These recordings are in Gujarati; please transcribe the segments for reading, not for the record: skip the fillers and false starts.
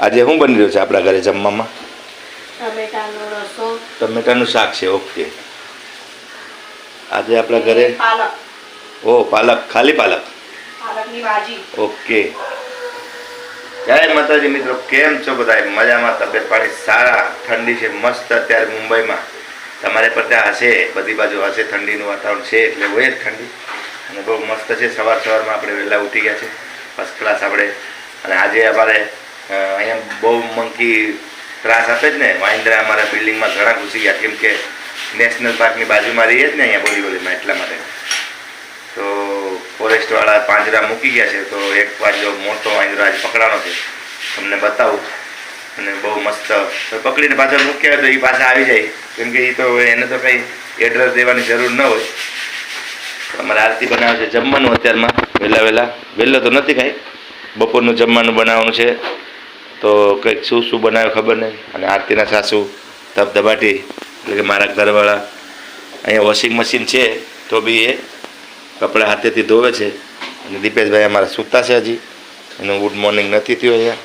આજે શું બની રહ્યું છે આપણા ઘરે જમવામાં? ટમેટાનો રસો. ટમેટાનું શાક છે. ઓકે. આજે આપણા ઘરે પાલક. ઓ પાલક, ખાલી પાલક. પાલકની ભાજી. ઓકે. જય માતાજી મિત્રો, કેમ છો બધા? મજામાં? તબિયત પાણી સારા? ઠંડી છે મસ્ત અત્યારે મુંબઈમાં. તમારે પર ત્યાં હશે, બધી બાજુ હશે, ઠંડીનું વાતાવરણ છે એટલે હોય જ ઠંડી. અને બહુ મસ્ત છે. સવારમાં આપણે વહેલા ઉઠી ગયા છે, ફર્સ્ટ ક્લાસ આપણે. અને આજે અમારે અહીંયા બહુ મંકી ત્રાસ આપે જ ને. વાંદરા અમારા બિલ્ડિંગમાં ઘણા ઘૂસી ગયા, કેમ કે નેશનલ પાર્કની બાજુમાં રહીએ જ ને અહીંયા બોરીવલીમાં, એટલા માટે. તો ફોરેસ્ટવાળા પાંજરા મૂકી ગયા છે, તો એક પાંજરો મોટો વાંદરો આજે પકડાનો છે, તમને બતાવું. અને બહુ મસ્ત પકડીને પાછળ મૂક્યા તો એ પાછા આવી જાય, કેમ કે એ તો એને તો કંઈ એડ્રેસ દેવાની જરૂર ન હોય. અમારે આરતી બનાવે છે જમવાનું અત્યારમાં વહેલો તો નથી કાંઈ. બપોરનું જમવાનું બનાવવાનું છે, તો કંઈક શું બનાવ્યું ખબર નહીં. અને આરતીના સાસુ ધબધબાટી એટલે કે મારા ઘરવાળા અહીંયા વોશિંગ મશીન છે તો બી એ કપડાં હાથેથી ધોવે છે. અને દીપેશભાઈ અમારા સૂતા છે હજી, એનું ગુડ મોર્નિંગ નથી થયું અહીંયા.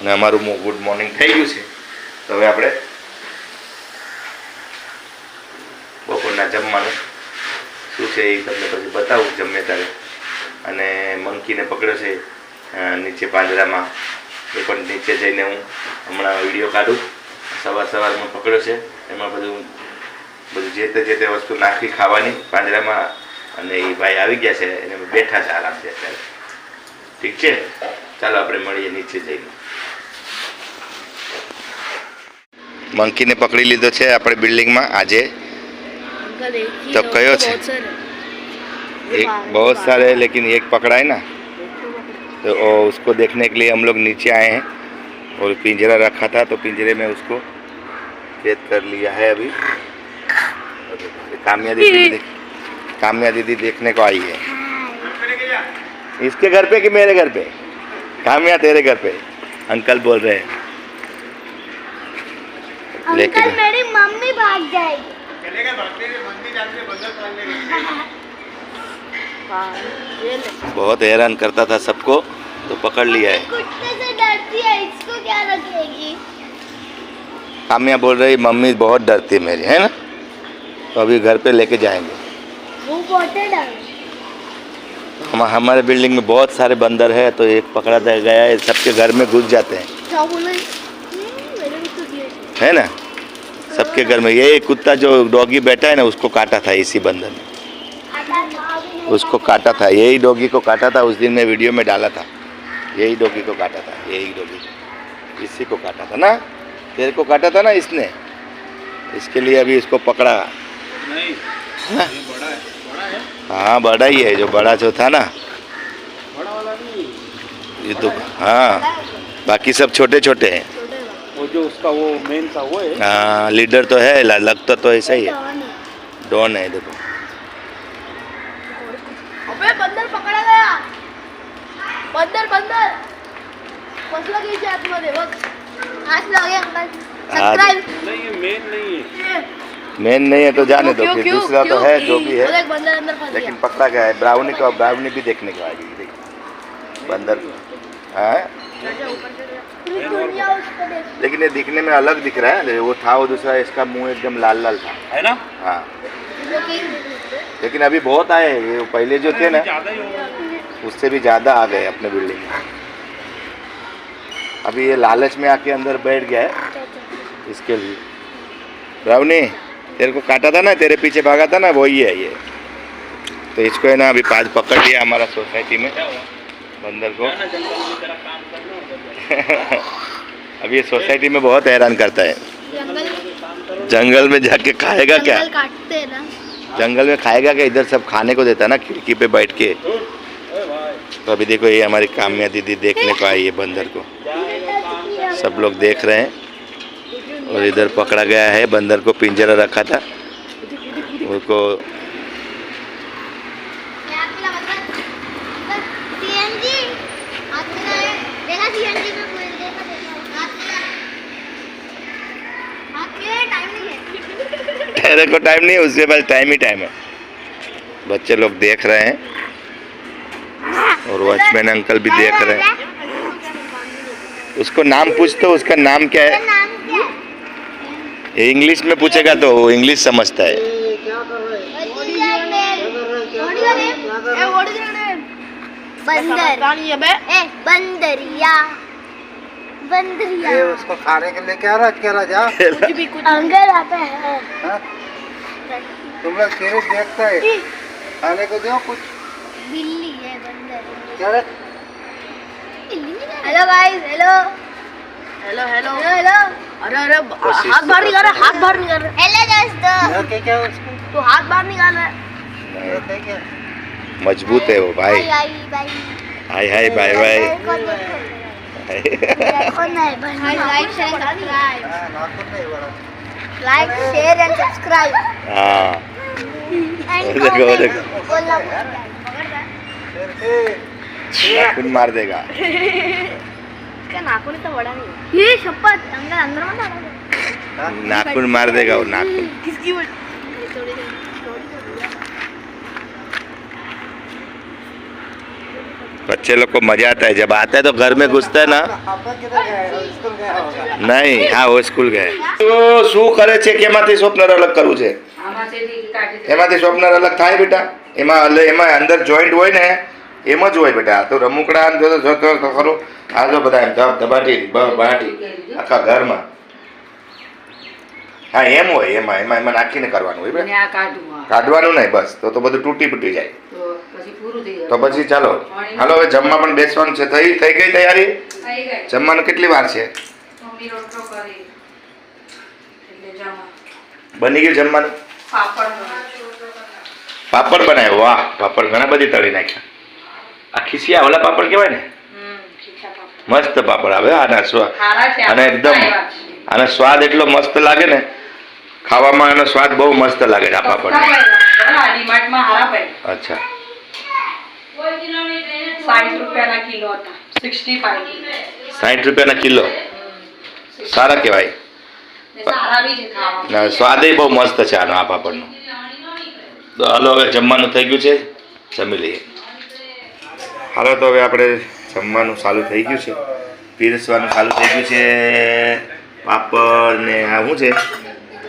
અને અમારું ગુડ મોર્નિંગ થઈ ગયું છે. તો હવે આપણે બપોરના જમવાનું શું છે એ તમને પછી બતાવું જમે ત્યારે. અને મંકીને પકડ્યો છે નીચે પાંજરામાં, એ પણ નીચે જઈને હું હમણાં વિડીયો કાઢું. સવારમાં પકડ્યો છે, એમાં બધું જે તે વસ્તુ નાખી ખાવાની પાંજરામાં. અને એ ભાઈ આવી ગયા છે, એને બેઠા છે આરામથી અત્યારે. ઠીક છે, ચાલો આપણે મળીએ નીચે જઈને. મંકીને પકડી લીધો છે આપણે બિલ્ડિંગમાં આજે. तो कयो छे एक बहुत सारे, लेकिन एक पकड़ा है ना, तो उसको देखने के लिए हम लोग नीचे आए हैं. और पिंजरा रखा था तो पिंजरे में उसको कैद कर लिया है अभी. काम्या दीदी देखने को आई है. इसके घर पे कि मेरे घर पे? काम्या तेरे घर पे अंकल बोल रहे हैं. लेकिन मेरी मम्मी भाग जाएगी. बहुत हैरान करता था सबको, तो पकड़ लिया है. कुत्ते से डरती है, इसको क्या रखेगी? काम्या बोल रही मम्मी बहुत डरती है मेरी, है ना. तो अभी घर पे लेके जाएंगे. वो बहुत डर. हमारे बिल्डिंग में बहुत सारे बंदर है, तो एक पकड़ा गया है, सबके घर में घुस जाते हैं, है ना. सबके घर में. ये कुत्ता जो डॉगी बैठा है ना, उसको काटा था इसी बंदर ने, उसको काटा था. यही डॉगी को काटा था. उस दिन मैं वीडियो में डाला था. यही डॉगी को काटा था, यही डॉगी इसी को काटा था ना. तेरे को काटा था ना इसने, इसके लिए अभी इसको पकड़ा. नहीं, हाँ? ये बड़ा है. हाँ बड़ा ही है, जो बड़ा जो था ना, बड़ा वाला नहीं ये तो. हाँ बाकी सब छोटे छोटे हैं. वो जो उसका वो मेन था वो है. हाँ लीडर तो है, लगता तो ऐसा ही है. डॉन है. देखो अबे बंदर पकड़ा गया. बंदर फसला गई आतमध्ये बघ. हाथ लगे अंकल. सब्सक्राइब. नहीं ये मेन नहीं है. मेन नहीं है तो जाने दो. फिर दूसरा तो है जो भी है, एक बंदर अंदर फंस लेकिन पकड़ा गया है. ब्राउनी भी देखने को आएगी. देखो बंदर है, लेकिन ये दिखने में अलग दिख रहा है. वो था वो दूसरा, इसका मुंह एकदम लाल था, है ना. हाँ लेकिन अभी बहुत आए. ये पहले जो थे ना, उससे भी ज़्यादा आ गए अपने बिल्डिंग में. अभी ये लालच में आके अंदर बैठ गया है इसके लिए. ब्राउनी तेरे को काटा था ना, तेरे पीछे भागा था ना, वही है ये. तो इसको है ना अभी पाँच पकड़ लिया हमारा सोसाइटी में बंदर को. अभी ये सोसाइटी में बहुत हैरान करता है. जंगल में जाके खाएगा क्या? काटते हैं ना. जंगल में खाएगा क्या? इधर सब खाने को देता है ना, खिड़की पे बैठ के. तो अभी देखो ये हमारी काम्या दीदी देखने को आई है बंदर को. सब लोग देख रहे हैं. और इधर पकड़ा गया है बंदर को, पिंजरा रखा था उसको. तेरे को टाइम नहीं है, उसके पास टाइम ही टाइम है. बच्चे लोग देख रहे हैं और वॉचमैन अंकल भी देख रहे हैं. उसको नाम पूछ तो उसका नाम क्या है नाम क्या है? इंग्लिश में पूछेगा तो वो इंग्लिश समझता है What is your name? What is your name? Hey, what is your name? बंदर। बंदरिया। बंदरिया। ये उसको खाने के लिए क्या रहा जा कुछ भी कुछ अंकल आता है। हाँ? तुम लोग सीरीज देखते है खाने को दो कुछ बिल्ली है बंदर। क्या रे? Hello guys, hello hello hello hello hello. अरे अरे कोशिश हाथ तो बाहर निकाल रहा करते हैं। हाथ बाहर निकाल रहा हेलो दोस्तों। क्या क्या उसको तो हाथ बाहर निकाल रहा है क्या क्या मजबूत है वो भाई हाय बाय। हाय हाय बाय बाय कौन है? Like share subscribe. हाँ, नाखून नहीं बड़ा लाइक शेयर एंड सब्सक्राइब हाँ एंड देखो, देखो। नाखून मार देगा इसका नाखून इतना बड़ा नहीं है ये शपथ अंदर अंदर मत डालो। नाखून मार देगा वो नाखून किसकी बड़ी बच्चे लोग को मजा आता है जब आता है तो घर में घुसता है ना पापा किधर गए स्कूल गया होगा નહીં હા वो સ્કૂલ ગયા તો શું કરે છે કે એમાંથી સ્વપ્નર અલગ કરવું છે એમાંથી સ્વપ્નર અલગ થાય બેટા એમાં અંદર જોઈન્ટ હોય ને એમ જ હોય બેટા તો રમુકડા જો તો ખરો આ જો બધા એમ ધબાટી બાટી આખા ઘરમાં હા એમ હોય એમાં નાખીને કરવાનું હોય બેટા કાઢવાનું નહીં બસ તો બધું તૂટી ફૂટી જાય તો પછી ચાલો હાલો હવે જમવા પણ બેસવાનું છે થઈ ગઈ તૈયારી જમવાનું કેટલી વાર છે બની ગયું જમવાનું પાપડ બનાવ્યો વાહ પાપડ ઘણા બધી તળી નાખ્યા આ ખીસિયા ઓલા પાપડ કહેવાય ને મસ્ત પાપડ આવે આના સ્વાદ અને એકદમ આનો સ્વાદ એટલો મસ્ત લાગે ને ખાવામાં એનો સ્વાદ બહુ મસ્ત લાગે છે આ પાપડ અચ્છા 60 રૂપિયાના કિલો હતા 65 60 રૂપિયાના કિલો સારા કહેવાય સારા બી છે ખાવામાં ના સ્વાદે બહુ મસ્ત છે આનો આ પાપડનો તો હાલો હવે જમવાનું થઈ ગયું છે જમી લઈએ હાલો તો હવે આપણે જમવાનું ચાલુ થઈ ગયું છે પીરસવાનું ચાલુ થઈ ગયું છે પાપડ ને આ શું છે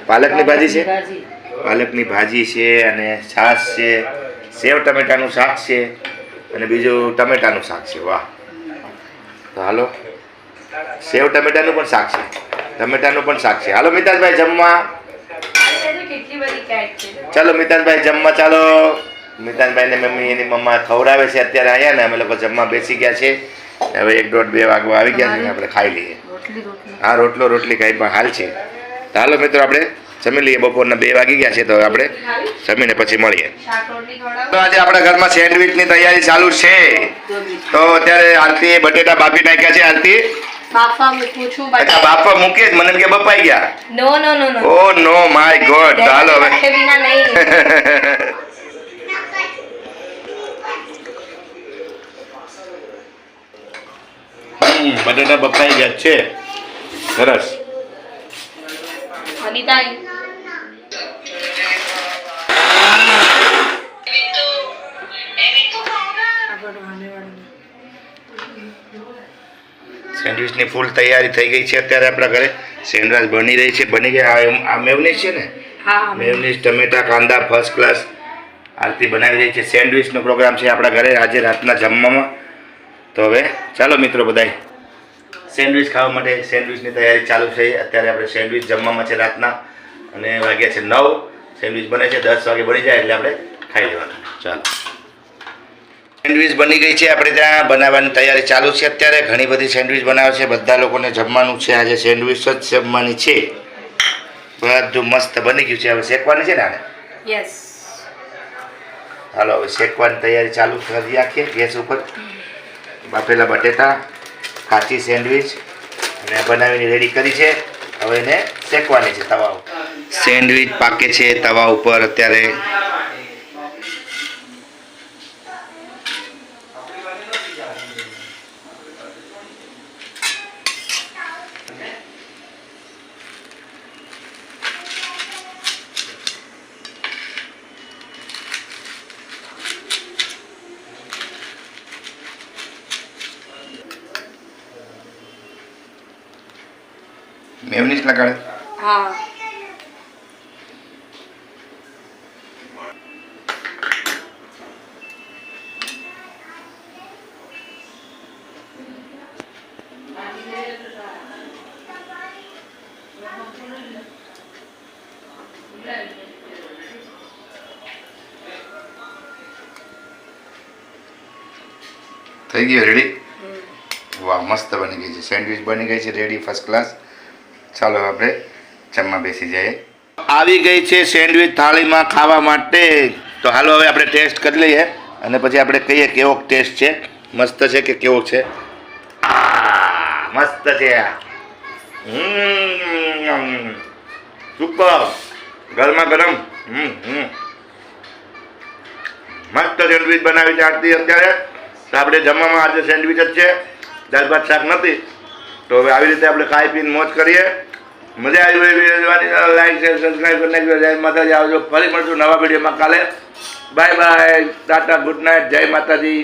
પાલકની ભાજી છે પાલકની ભાજી છે અને છાશ છે સેવ ટમેટાનું શાક છે અને બીજું ટમેટાનું શાક છે વાહ તો હાલો સેવ ટમેટાનું પણ શાક છે ટમેટાનું પણ શાક છે હાલો મિતાજભાઈ જમવા કેટલી બધી કેટ છે ચાલો મિતાજભાઈ જમવા ચાલો મિતાજભાઈને મમ્મી એની મમ્મા ખવડાવે છે અત્યારે આવ્યા ને અમે લોકો જમવા બેસી ગયા છે હવે 1-2 વાગવા આવી ગયા છે આપણે ખાઈ લઈએ હા રોટલી કાંઈ પણ હાલ છે તો હાલો મિત્રો આપણે જમી લઈએ બપોરના 2 વાગી ગયા છે તો હવે આપણે જમીને પછી મળીએ તો આજે આપણા ઘરમાં સેન્ડવિચની તૈયારી ચાલુ છે તો અત્યારે આરતી બટેટા બાફી નાખ્યા છે આરતી બાફા મૂકું છું અચ્છા બાફા મૂકે જ મને એમ કે બપાઈ ગયા નો નો નો નો ઓ નો માય ગોડ તો હાલો હવે વિના નહીં બટેટા બફાઈ ગયા છે સરસ અનિતા સેન્ડવિચની ફૂલ તૈયારી થઈ ગઈ છે અત્યારે આપણા ઘરે સેન્ડવિચ બની રહી છે બની ગયા આ મેવનીઝ છે ને હા મેવનીઝ ટમેટા કાંદા ફર્સ્ટ ક્લાસ આરતી બનાવી રહી છે સેન્ડવિચનો પ્રોગ્રામ છે આપણા ઘરે આજે રાતના જમવામાં તો હવે ચાલો મિત્રો બધાય સેન્ડવિચ ખાવા માટે સેન્ડવિચની તૈયારી ચાલુ છે અત્યારે આપણે સેન્ડવિચ જમવામાં છે રાતના અને વાગ્યા છે 9 સેન્ડવિચ બને છે 10 વાગે બની જાય એટલે આપણે ખાઈ લેવાનું ચાલો સેન્ડવિચ બની ગઈ છે આપણે ત્યાં બનાવવાની તૈયારી ચાલુ છે અત્યારે ઘણી બધી સેન્ડવિચ બનાવે છે બધા લોકોને જમવાનું છે આજે સેન્ડવિચ જ જમવાની છે બધું મસ્ત બની ગયું છે હવે શેકવાની છે ને આને યસ હાલો હવે શેકવાની તૈયારી ચાલુ કરી રાખીએ ગેસ ઉપર બાફેલા બટેટા કાચી સેન્ડવિચ અને બનાવીને રેડી કરી છે હવે એને શેકવાની છે તવા ઉપર સેન્ડવિચ પાકે છે તવા ઉપર અત્યારે મેવનીસ લગાડે. હા થઈ ગયું રેડી. વાહ મસ્ત બની ગઈ છે સેન્ડવિચ બની ગઈ છે રેડી ફર્સ્ટ ક્લાસ. ચાલો આપણે જમવા બેસી જઈએ. આવી ગઈ છે સેન્ડવિચ થાળીમાં ખાવા માટે. તો હાલો હવે આપણે ટેસ્ટ કરી લઈએ અને પછી આપણે કહીએ કેવો ટેસ્ટ છે, મસ્ત છે કે કેવો છે. મસ્ત છે. સુપર ગરમા ગરમ. મસ્ત સેન્ડવિચ બનાવી છે આરતી અત્યારે. તો આપણે જમવામાં આજે સેન્ડવિચ જ છે, દાળ ભાત શાક નથી. તો હવે આવી રીતે આપણે ખાઈ પીને મોજ કરીએ. મજા આવી હોય વિડીયો જોવાની, લાઈક શેર સબસ્ક્રાઈબ કરી નાખજો. જય માતાજી. આવજો, ફરી મળશું નવા વિડીયોમાં કાલે. Bye bye, Tata, good night, જય માતાજી.